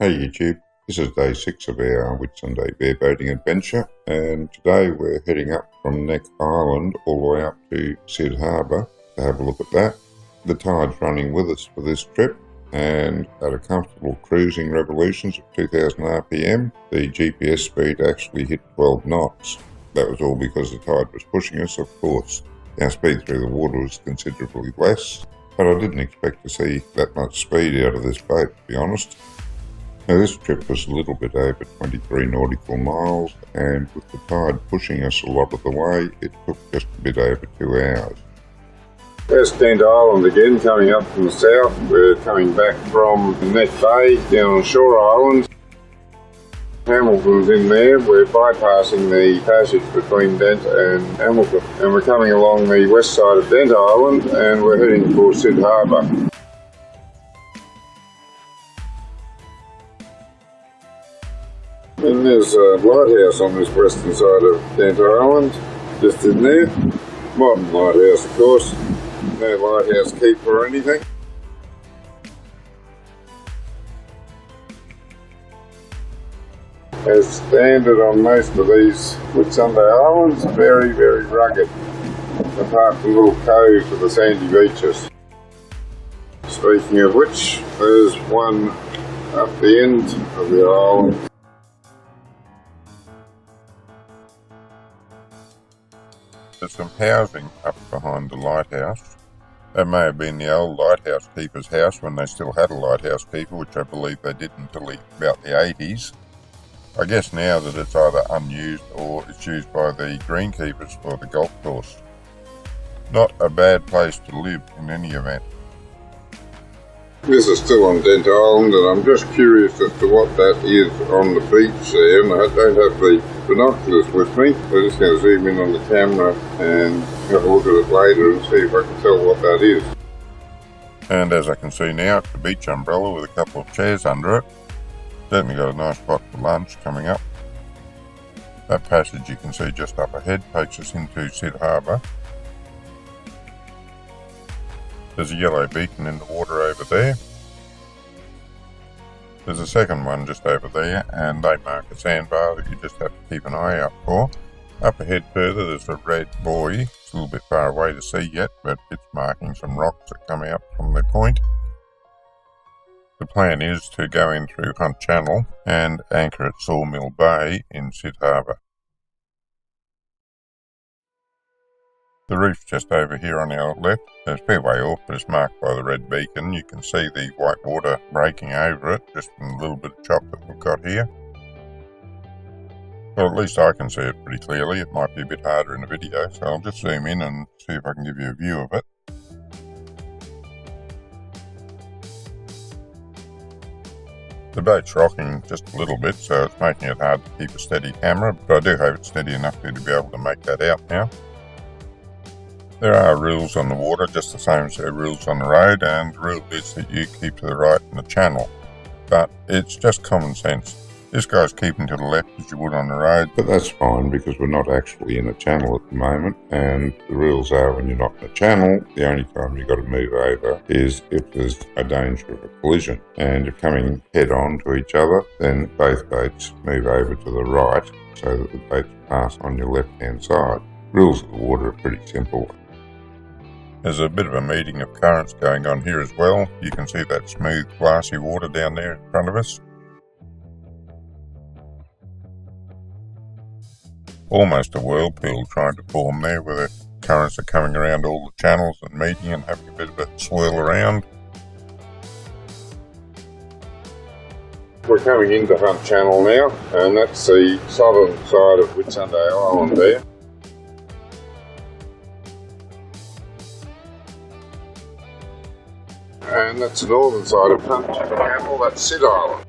Hey YouTube, this is day 6 of our Whitsunday bareboating adventure, and today we're heading up from Neck Island all the way up to Cid Harbor to have a look at that. The tide's running with us for this trip, and at a comfortable cruising revolutions of 2000 RPM, the GPS speed actually hit 12 knots. That was all because the tide was pushing us, of course. Our speed through the water was considerably less, but I didn't expect to see that much speed out of this boat, to be honest. Now this trip was a little bit over 23 nautical miles, and with the tide pushing us a lot of the way, it took just a bit over 2 hours. There's Cid Island again, coming up from the south. We're coming back from Neck Bay down on Shore Island. Hamilton's in there. We're bypassing the passage between Dent and Hamilton, and we're coming along the west side of Dent Island, and we're heading for Cid Harbor. And there's a lighthouse on this western side of Dent Island, just in there. Modern lighthouse, of course. No lighthouse keep or anything. As standard on most of these Whitsunday Islands, very, very rugged, apart from little coves with the sandy beaches. Speaking of which, there's one up the end of the island. There's some housing up behind the lighthouse. That may have been the old lighthouse keeper's house when they still had a lighthouse keeper, which I believe they did until about the 80s. I guess now that it's either unused or it's used by the greenkeepers for the golf course. Not a bad place to live in any event. This is still on Dent Island, and I'm just curious as to what that is on the beach there, and I don't have the binoculars with me. We're just going to zoom in on the camera and have a look at it later and see if I can tell what that is. And as I can see now, it's a beach umbrella with a couple of chairs under it. Certainly got a nice spot for lunch coming up. That passage you can see just up ahead takes us into Cid Harbor. There's a yellow beacon in the water over there. There's a second one just over there, and they mark a sandbar that you just have to keep an eye out for. Up ahead further there's a red buoy. It's a little bit far away to see yet, but it's marking some rocks that come out from the point. The plan is to go in through Hunt Channel and anchor at Sawmill Bay in Cid Harbor. The reef's just over here on our left. It's a fair way off, but it's marked by the red beacon. You can see the white water breaking over it, just from a little bit of chop that we've got here. Well, at least I can see it pretty clearly. It might be a bit harder in the video, so I'll just zoom in and see if I can give you a view of it. The boat's rocking just a little bit, so it's making it hard to keep a steady camera, but I do hope it's steady enough for you to be able to make that out now. There are rules on the water, just the same as there are rules on the road, and the rule is that you keep to the right in the channel. But it's just common sense. This guy's keeping to the left as you would on the road. But that's fine because we're not actually in a channel at the moment, and the rules are when you're not in a channel, the only time you've got to move over is if there's a danger of a collision. And if coming head on to each other, then both boats move over to the right so that the boats pass on your left hand side. Rules of the water are pretty simple. There's a bit of a meeting of currents going on here as well. You can see that smooth, glassy water down there in front of us. Almost a whirlpool trying to form there, where the currents are coming around all the channels and meeting and having a bit of a swirl around. We're coming into Hunt Channel now, and that's the southern side of Whitsunday Island there. And that's the northern side of Hunt Channel, that's Cid Island.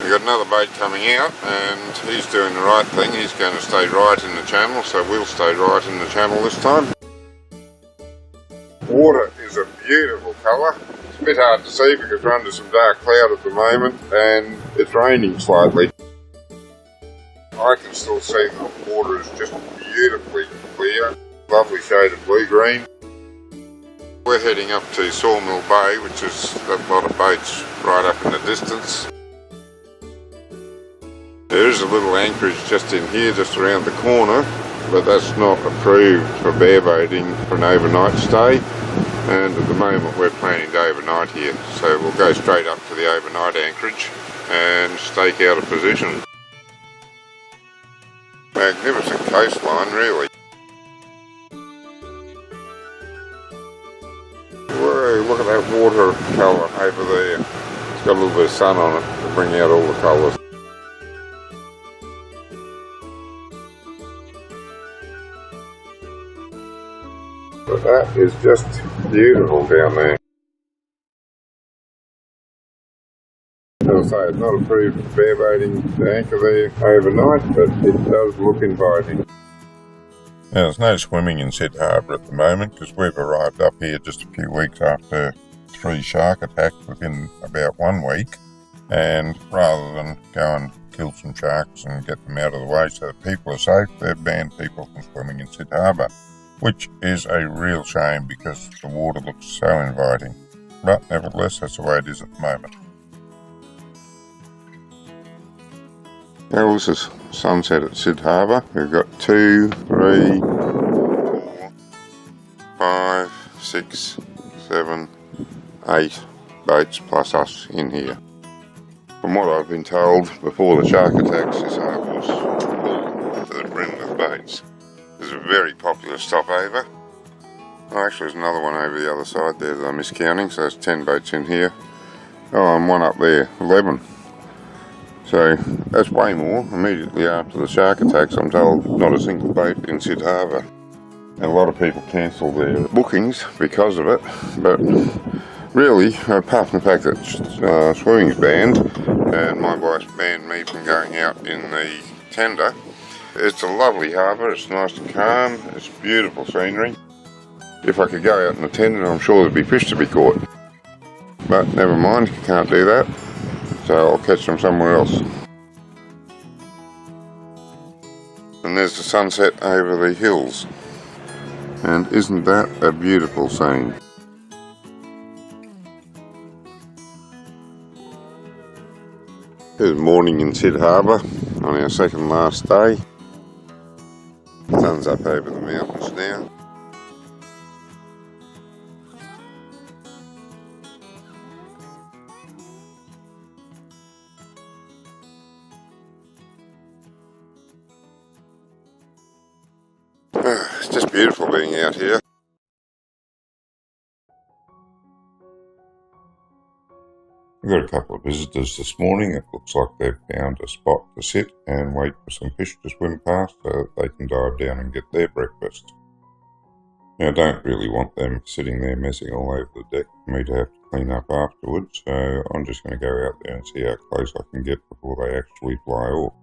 We've got another boat coming out, and he's doing the right thing. He's going to stay right in the channel, so we'll stay right in the channel this time. Water is a beautiful colour. It's a bit hard to see because we're under some dark cloud at the moment, and it's raining slightly. I can still see the water is just beautifully clear. Lovely shade of blue-green. We're heading up to Sawmill Bay, which is a lot of boats right up in the distance. There is a little anchorage just in here, just around the corner, but that's not approved for bareboating for an overnight stay. And at the moment we're planning to overnight here, so we'll go straight up to the overnight anchorage and stake out a position. Magnificent coastline, really. Whoa, look at that water colour over there. It's got a little bit of sun on it to bring out all the colours. But that is just beautiful down there. As I say, it's not approved for bareboating to anchor there overnight, but it does look inviting. Now, there's no swimming in Cid Harbor at the moment because we've arrived up here just a few weeks after 3 shark attacks within about 1 week, and rather than go and kill some sharks and get them out of the way so that people are safe, they've banned people from swimming in Cid Harbor, which is a real shame because the water looks so inviting. But nevertheless, that's the way it is at the moment. Now this is sunset at Cid Harbor. We've got 2, 3, 4, 5, 6, 7, 8 boats plus us in here. From what I've been told, before the shark attacks, this harbour was full to the brim with boats. There's a very popular stopover. Oh, actually there's another one over the other side there that I'm miscounting, so there's 10 boats in here. Oh, and one up there, 11. So that's way more. Immediately after the shark attacks, I'm told not a single boat in Cid Harbor. And a lot of people cancel their bookings because of it. But really, apart from the fact that swimming's banned, and my wife's banned me from going out in the tender, it's a lovely harbour, it's nice and calm, it's beautiful scenery. If I could go out in the tender, I'm sure there'd be fish to be caught. But never mind, you can't do that. So I'll catch them somewhere else. And there's the sunset over the hills. And isn't that a beautiful scene? Good morning in Cid Harbor on our second last day. The sun's up over the mountains now. It's just beautiful being out here. We've got a couple of visitors this morning. It looks like they've found a spot to sit and wait for some fish to swim past so that they can dive down and get their breakfast. Now, I don't really want them sitting there messing all over the deck for me to have to clean up afterwards, so I'm just going to go out there and see how close I can get before they actually fly off.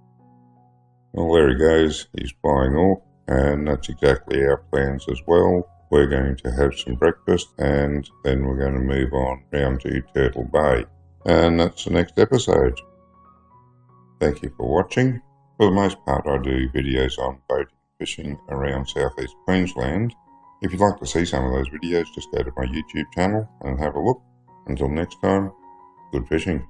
Well, there he goes. He's flying off. And that's exactly our plans as well. We're going to have some breakfast and then we're going to move on round to Turtle Bay. And that's the next episode. Thank you for watching. For the most part I do videos on boating and fishing around southeast Queensland. If you'd like to see some of those videos, just go to my YouTube channel and have a look. Until next time, good fishing.